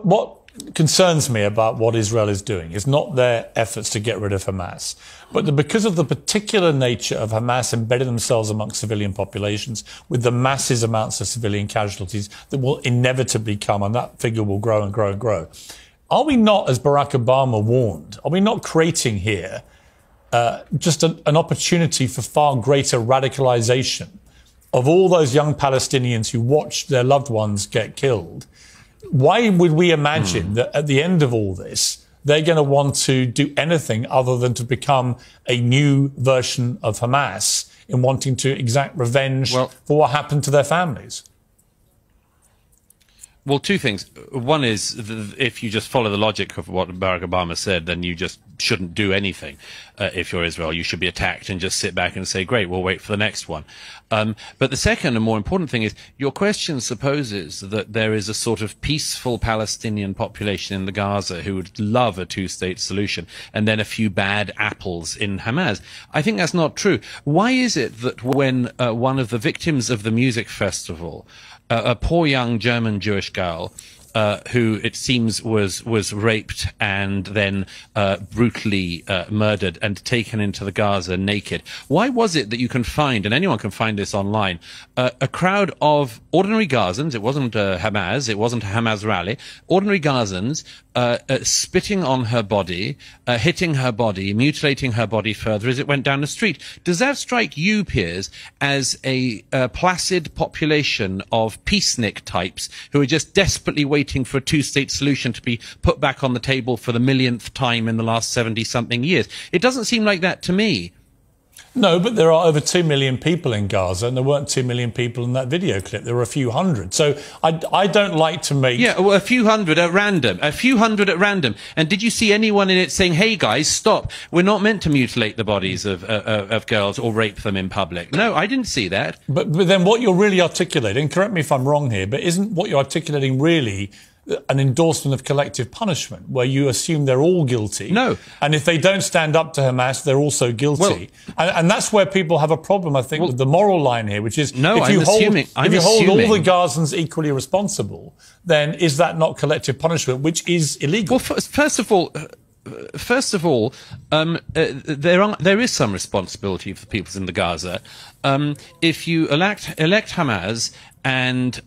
What concerns me about what Israel is doing is not their efforts to get rid of Hamas, but that because of the particular nature of Hamas embedding themselves amongst civilian populations with the massive amounts of civilian casualties that will inevitably come, and that figure will grow and grow and grow. Are we not, as Barack Obama warned, are we not creating here just an opportunity for far greater radicalization of all those young Palestinians who watched their loved ones get killed? Why would we imagine that at the end of all this, they're going to want to do anything other than to become a new version of Hamas in wanting to exact revenge for what happened to their families? Well, two things. One is, if you just follow the logic of what Barack Obama said, then you just shouldn't do anything. If you're Israel, you should be attacked and just sit back and say, great, we'll wait for the next one. But the second and more important thing is, your question supposes that there is a sort of peaceful Palestinian population in the Gaza who would love a two-state solution, and then a few bad apples in Hamas. I think that's not true. Why is it that when one of the victims of the music festival, a poor young German Jewish girl, who it seems was raped and then brutally murdered and taken into the Gaza naked. Why was it that you can find, and anyone can find this online, a crowd of ordinary Gazans? It wasn't Hamas, it wasn't a Hamas rally. Ordinary Gazans spitting on her body, hitting her body, mutilating her body further as it went down the street. Does that strike you, Piers, as a placid population of peacenik types who are just desperately waiting for a two-state solution to be put back on the table for the millionth time in the last 70-something years? It doesn't seem like that to me. No, but there are over 2 million people in Gaza, and there weren't 2 million people in that video clip. There were a few hundred. So I don't like to make... Yeah, well, a few hundred at random. A few hundred at random. And did you see anyone in it saying, hey, guys, stop. We're not meant to mutilate the bodies of girls or rape them in public? No, I didn't see that. But then what you're really articulating, correct me if I'm wrong here, but isn't what you're articulating really an endorsement of collective punishment, where you assume they're all guilty? No. And if they don't stand up to Hamas, they're also guilty. Well, and that's where people have a problem, I think, with the moral line here, which is if you hold all the Gazans equally responsible, then is that not collective punishment, which is illegal? Well, first of all, there is some responsibility for the peoples in the Gaza. If you elect Hamas and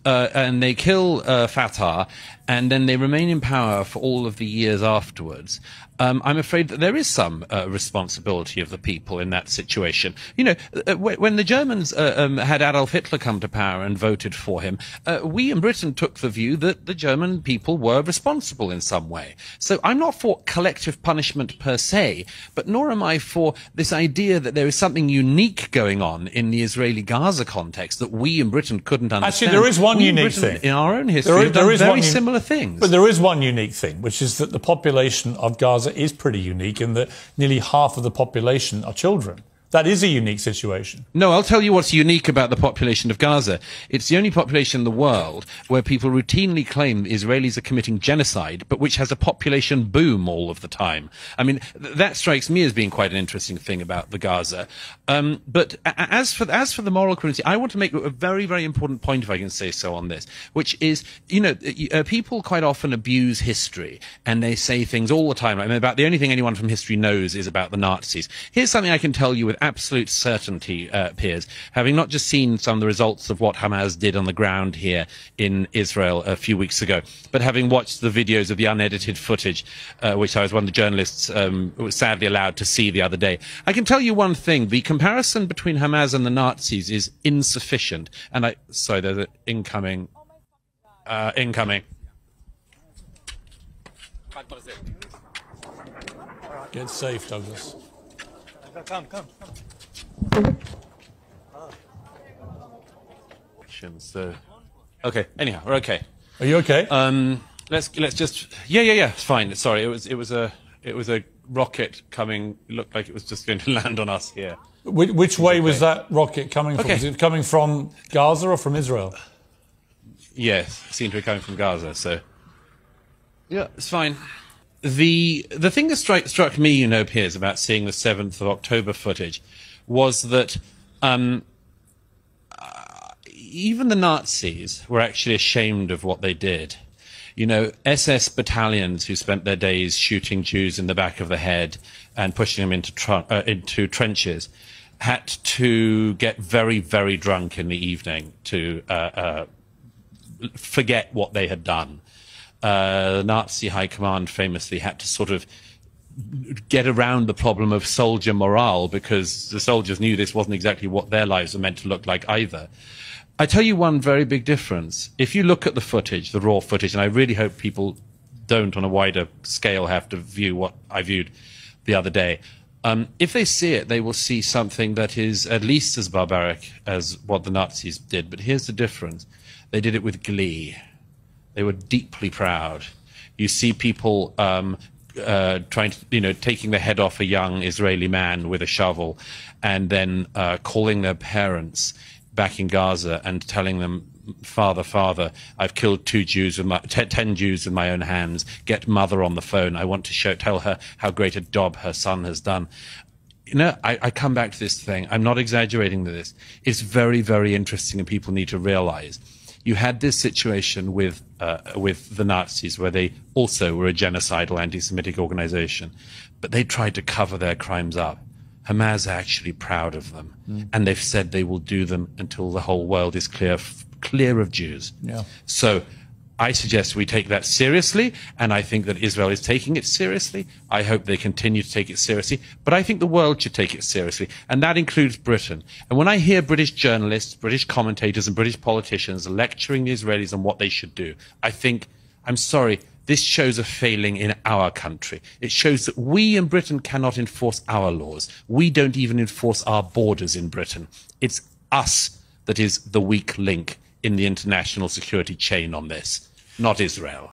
they kill Fatah, and then they remain in power for all of the years afterwards, I'm afraid that there is some responsibility of the people in that situation. You know, when the Germans had Adolf Hitler come to power and voted for him, we in Britain took the view that the German people were responsible in some way. So I'm not for collective punishment per se, but nor am I for this idea that there is something unique going on in the Israeli-Gaza context that we in Britain couldn't understand. Actually, there is one unique thing. In our own history, there is very similar things. But there is one unique thing, which is that the population of Gaza is pretty unique in that nearly half of the population are children. That is a unique situation. No, I'll tell you what's unique about the population of Gaza. It's the only population in the world where people routinely claim Israelis are committing genocide, but which has a population boom all of the time. I mean, that strikes me as being quite an interesting thing about the Gaza. But as for the moral cruelty, I want to make a very, very important point, if I can say so, on this, which is, you know, people quite often abuse history, and they say things all the time. I mean, about the only thing anyone from history knows is about the Nazis. Here's something I can tell you with absolute certainty, Piers, having not just seen some of the results of what Hamas did on the ground here in Israel a few weeks ago, but having watched the videos of the unedited footage, which I was one of the journalists was sadly allowed to see the other day. I can tell you one thing: the comparison between Hamas and the Nazis is insufficient. And sorry, there's an incoming. Incoming. Get safe, Douglas. Come. So, okay. Anyhow, we're okay. Are you okay? Let's just. Yeah. It's fine. Sorry, it was a rocket coming. It looked like it was just going to land on us here. Which way was that rocket coming from? Was it coming from Gaza or from Israel? Yes, it seemed to be coming from Gaza. So, yeah, it's fine. The thing that struck me, you know, Piers, about seeing the 7th of October footage was that even the Nazis were actually ashamed of what they did. You know, SS battalions who spent their days shooting Jews in the back of the head and pushing them into trenches had to get very, very drunk in the evening to forget what they had done. The Nazi high command famously had to sort of get around the problem of soldier morale because the soldiers knew this wasn't exactly what their lives were meant to look like either. I tell you one very big difference. If you look at the footage, the raw footage, and I really hope people don't on a wider scale have to view what I viewed the other day, if they see it, they will see something that is at least as barbaric as what the Nazis did. But here's the difference. They did it with glee. They were deeply proud. You see people trying to, taking the head off a young Israeli man with a shovel and then calling their parents back in Gaza and telling them, Father, Father, I've killed 10 Jews with my own hands. Get mother on the phone. I want to tell her how great a job her son has done. I come back to this thing. I'm not exaggerating this. It's very, very interesting, and people need to realize. You had this situation with the Nazis, where they also were a genocidal anti-Semitic organization, but they tried to cover their crimes up. Hamas are actually proud of them, and they've said they will do them until the whole world is clear of Jews. Yeah. So I suggest we take that seriously, and I think that Israel is taking it seriously. I hope they continue to take it seriously, but I think the world should take it seriously, and that includes Britain. And when I hear British journalists, British commentators, and British politicians lecturing the Israelis on what they should do, I think, I'm sorry, this shows a failing in our country. It shows that we in Britain cannot enforce our laws. We don't even enforce our borders in Britain. It's us that is the weak link in the international security chain on this, not Israel.